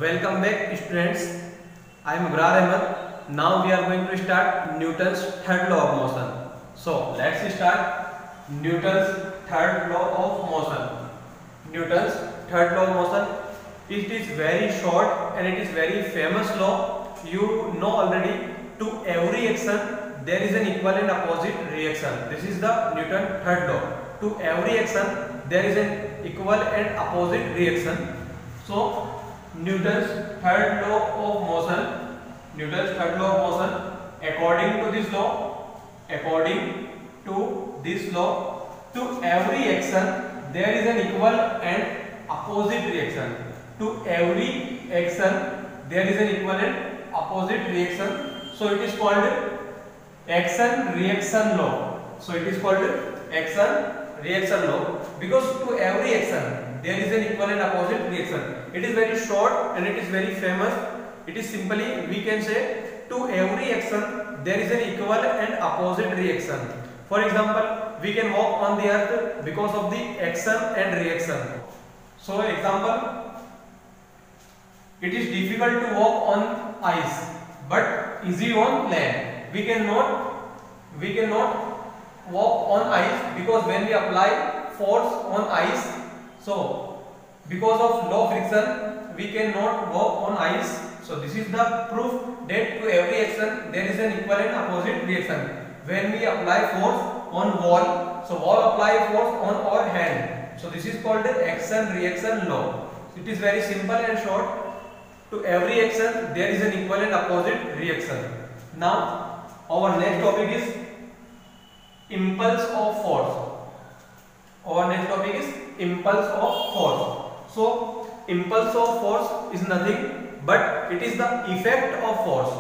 Welcome back students. I am Abrar Ahmed. Now we are going to start Newton's third law of motion. So let's start Newton's third law of motion. Newton's third law of motion. It is very short and it is very famous law. You know already, to every action there is an equal and opposite reaction. This is the Newton third law. To every action there is an equal and opposite reaction. So Newton's third law of motion. Newton's third law of motion. According to this law, to every action there is an equal and opposite reaction. To every action there is an equal and opposite reaction. So it is called action reaction law. So it is called action reaction law because to every action there is an equal and opposite reaction. It is very short and it is very famous. It is simply, we can say, to every action there is an equal and opposite reaction. For example, we can walk on the earth because of the action and reaction. So example, it is difficult to walk on ice but easy on land. We cannot walk on ice because when we apply force on ice, so because of law of friction we cannot walk on ice. So this is the proof that to every action there is an equal and opposite reaction. When we apply force on wall, so wall apply force on our hand. So this is called the action reaction law. It is very simple and short. To every action there is an equal and opposite reaction. Now our next topic is impulse of force. Our next topic is impulse of force. So impulse of force is nothing but it is the effect of force.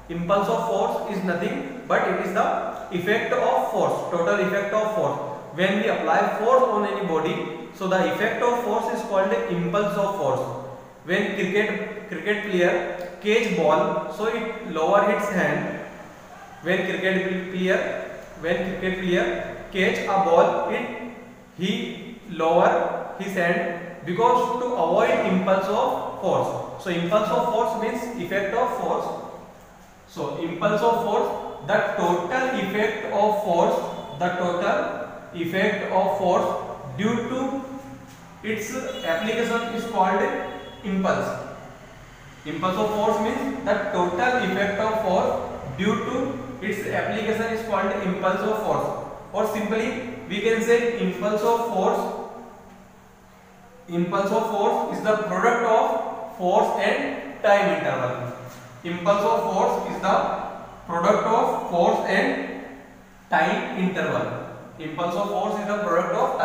Impulse of force is nothing but it is the effect of force, total effect of force. When we apply force on any body, so the effect of force is called the impulse of force. When cricket player catch ball, so it lower its hand. When cricket player catch a ball, he lower his hand because to avoid impulse of force. So impulse of force means effect of force. So impulse of force, the total effect of force due to its application is called impulse. Impulse of force means the total effect of force due to its application is called impulse of force. Or simply we can say impulse of force is the product of force and time interval. Impulse of force is the product of force and time interval. Impulse of force is the product of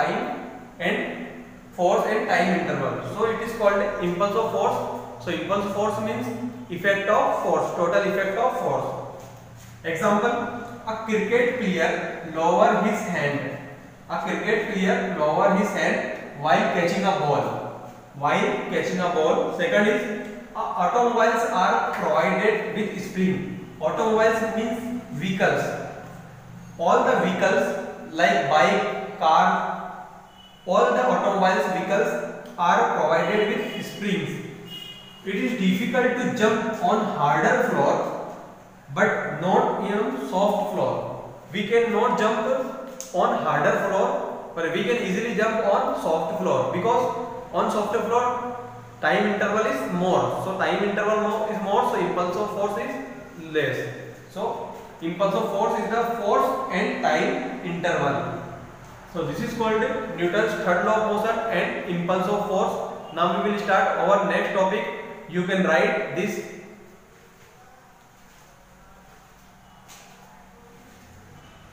force and time interval. So it is called impulse of force. So impulse of force means effect of force, total effect of force. Example, a cricket player lower his hand. While catching a ball. Second is automobiles are provided with spring. Automobiles means vehicles. All the vehicles like bike, car, all the automobiles vehicles are provided with springs. It is difficult to jump on harder floor but not on soft floor. We cannot jump on harder floor, but we can easily jump on soft floor because on soft floor time interval is more. So time interval is more, so impulse of force is less. So impulse of force is the force and time interval. So this is called Newton's third law of motion and impulse of force. Now we will start our next topic. You can write this.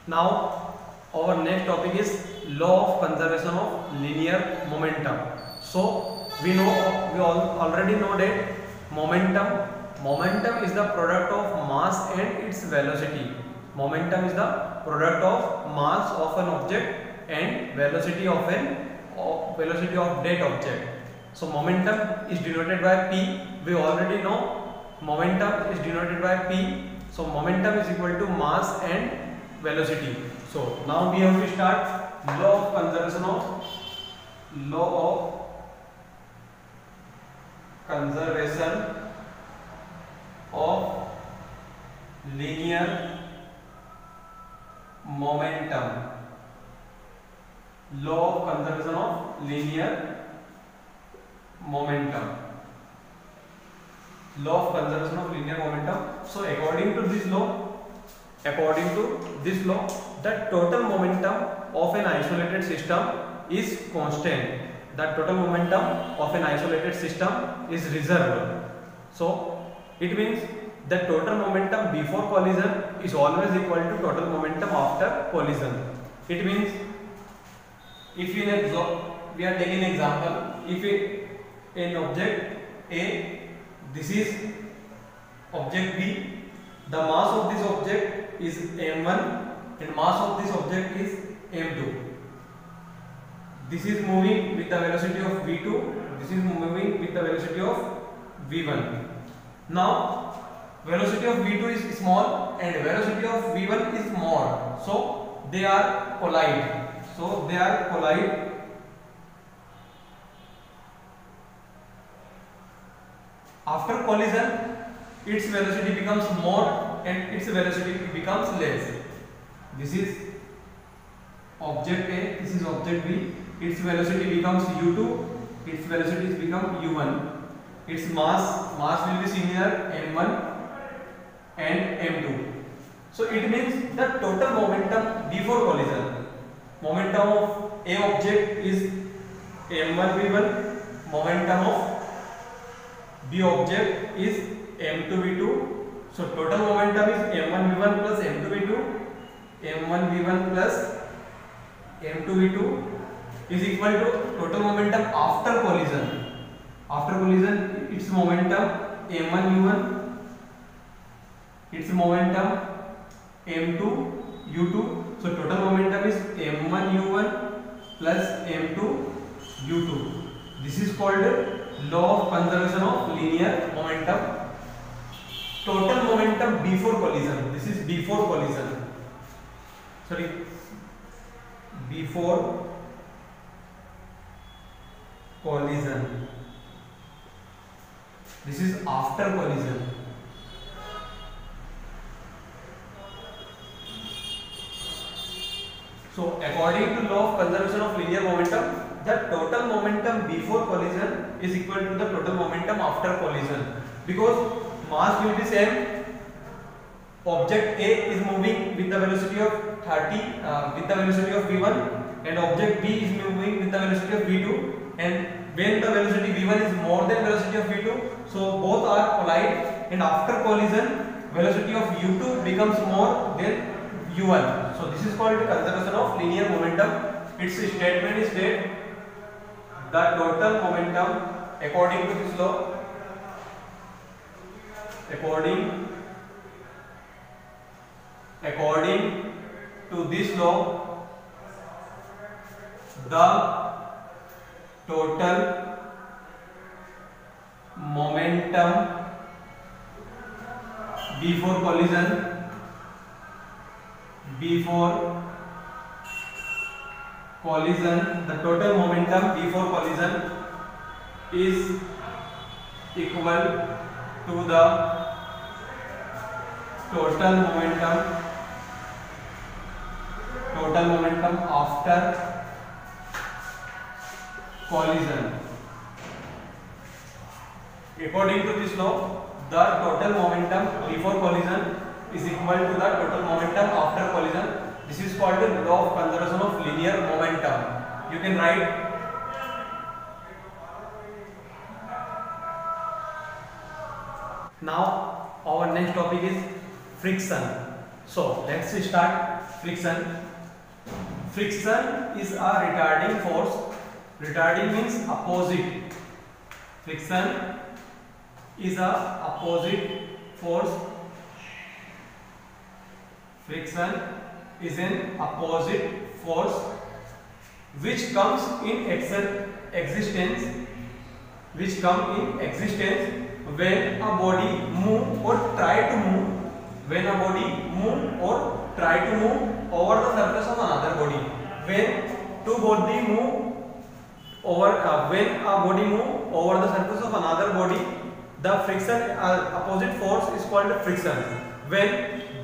Now our next topic is law of conservation of linear momentum. So we already know that momentum is the product of mass and its velocity. Momentum is the product of mass of an object and velocity of that object. So momentum is denoted by P. We already know momentum is denoted by P. So momentum is equal to mass and velocity. So now we have to start law of conservation of linear momentum. Law of conservation of linear momentum. Law of conservation of linear momentum. So according to this law, the total momentum of an isolated system is constant. The total momentum of an isolated system is reserved. So it means the total momentum before collision is always equal to total momentum after collision. It means if we are taking an example, if an object A, this is object B, the mass of this object is m1 and mass of this object is m2. This is moving with the velocity of v2, this is moving with the velocity of v1. Now velocity of v2 is small and velocity of v1 is more, so they are collide. After collision, its velocity becomes more and its velocity becomes less. This is object A, this is object B. Its velocity becomes u2, its velocity become u1. Its mass will be similar m1 and m2. So it means the total momentum before collision. Momentum of A object is m1 v1. Momentum of B object is m2 v2. So total momentum is m1 v1 plus m2 v2. m1 v1 plus m2 v2 is equal to total momentum after collision. After collision, its momentum m1 u1, its momentum m2 u2. So total momentum is m1 u1 plus m2 u2. This is called law of conservation of linear momentum. Total momentum before collision. This is before collision. Sorry, before collision. This is after collision. So according to law of conservation of linear momentum, the total momentum before collision is equal to the total momentum after collision, because mass will be same. Object A is moving with the velocity of 30 with the velocity of v1 and object B is moving with the velocity of v2, and when the velocity v1 is more than velocity of v2, so both are collide, and after collision velocity of u2 becomes more than u1. So this is called conservation of linear momentum. Its statement is that the total momentum according to this law, according to this law, the total momentum before collision the total momentum before collision is equal to the total momentum after collision. According to this law, the total momentum before collision is equal to the total momentum after collision. This is called the law of conservation of linear momentum. You can write now. Our next topic is friction. So let's start friction. Friction is a retarding force. Retarding means opposite. Friction is a opposite force. Friction is an opposite force which comes in existence when a body move or try to move over the surface of another body. When two body move over when a body move over the surface of another body, the friction opposite force is called friction. When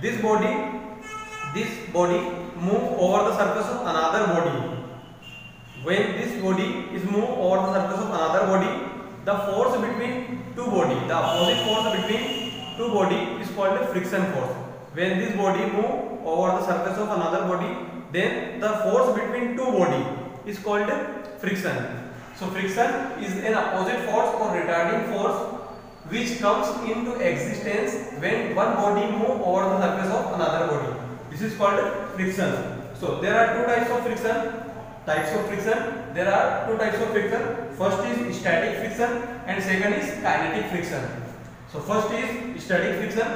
this body move over the surface of another body, when this body is move over the surface of another body, the force between two body, the opposite force between two body is called friction force. When this body move over the surface of another body, then the force between two body is called friction. So friction is an opposite force or retarding force which comes into existence when one body move over the surface of another body. This is called friction. So there are two types of friction. There are two types of friction. First is static friction and second is kinetic friction. So first is static friction.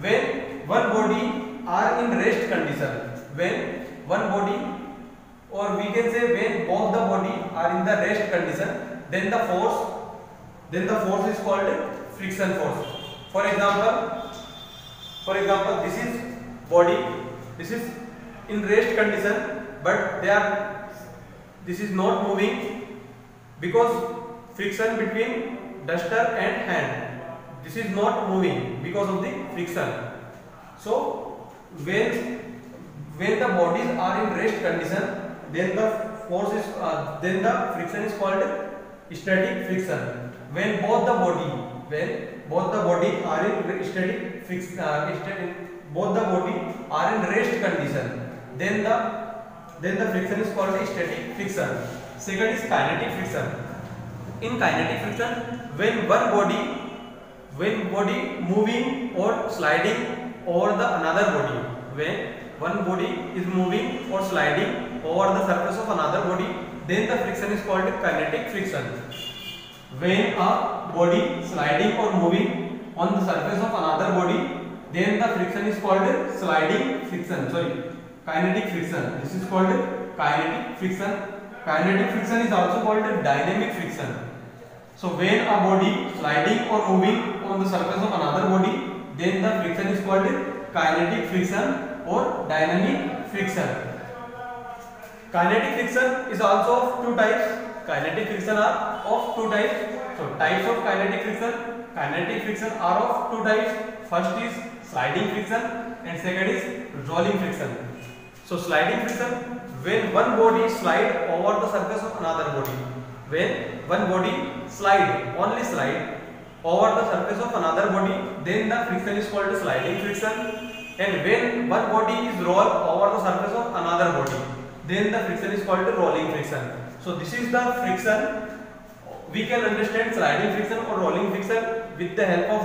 When one body are in rest condition, when one body, or we can say when both the body are in the rest condition, then the force is called friction force. For example, this is body, this is in rest condition, but this is not moving because friction between duster and hand. This is not moving because of the friction. So when the bodies are in rest condition, then the friction is called static friction. When both the body are in static friction, both the body are in rest condition, then the friction is called static friction. Second is kinetic friction. In kinetic friction, when body moving or sliding over the another body, when one body is moving or sliding over the surface of another body, then the friction is called kinetic friction. When a body sliding or moving on the surface of another body, then the friction is called kinetic friction. This is called kinetic friction. Kinetic friction is also called dynamic friction. So when a body sliding or moving on the surface of another body, then the friction is called kinetic friction or dynamic friction. Kinetic friction is also of two types. Kinetic friction are of two types. So types of kinetic friction are of two types. First is sliding friction and second is rolling friction. So sliding friction, when one body slide over the surface of another body. When one body only slide over the surface of another body, then the friction is called sliding friction. And when one body is roll over the surface of another body, then the friction is called rolling friction. So this is the friction. We can understand sliding friction or rolling friction with the help of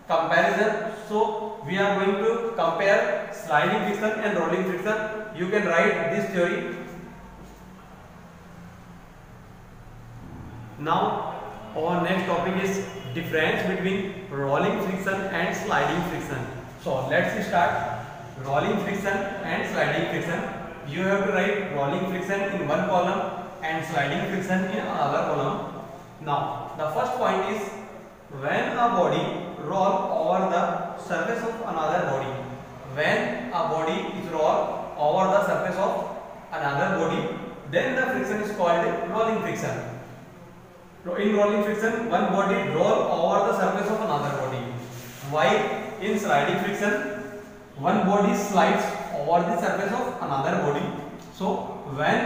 comparison. So we are going to compare sliding friction and rolling friction. You can write this theory. Now our next topic is difference between rolling friction and sliding friction. So let's start rolling friction and sliding friction. You have to write rolling friction in one column and sliding friction in another column. Now the first point is when a body roll over the surface of another body. When a body is roll over the surface of another body, then the friction is called rolling friction. In rolling friction, one body roll over the surface of another body. While in sliding friction, one body slides over the surface of another body. So when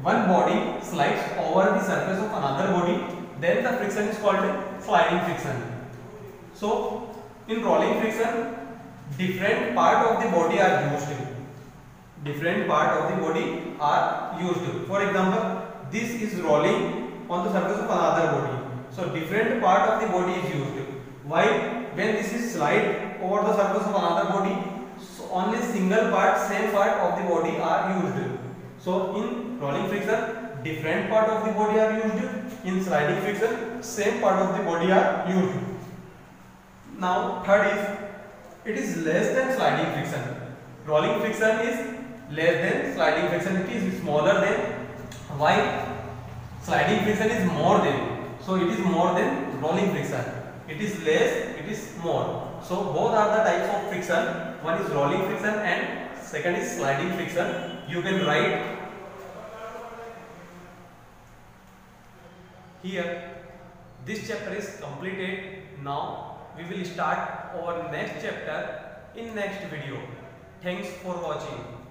one body slides over the surface of another body, then the friction is called sliding friction. So in rolling friction, different part of the body are used. For example, this is rolling on the surface of another body. So different part of the body is used. While when this is slide over the surface of another body, so only same part of the body are used. So in rolling friction, different part of the body are used. In sliding friction, same part of the body are used. Now third is, it is less than sliding friction. Rolling friction is less than sliding friction. It is smaller than. While sliding friction is more than. So it is more than rolling friction. It is less, it is more. So both are the types of friction. One is rolling friction and second is sliding friction. You can write here this chapter is completed. Now we will start our next chapter in next video. Thanks for watching.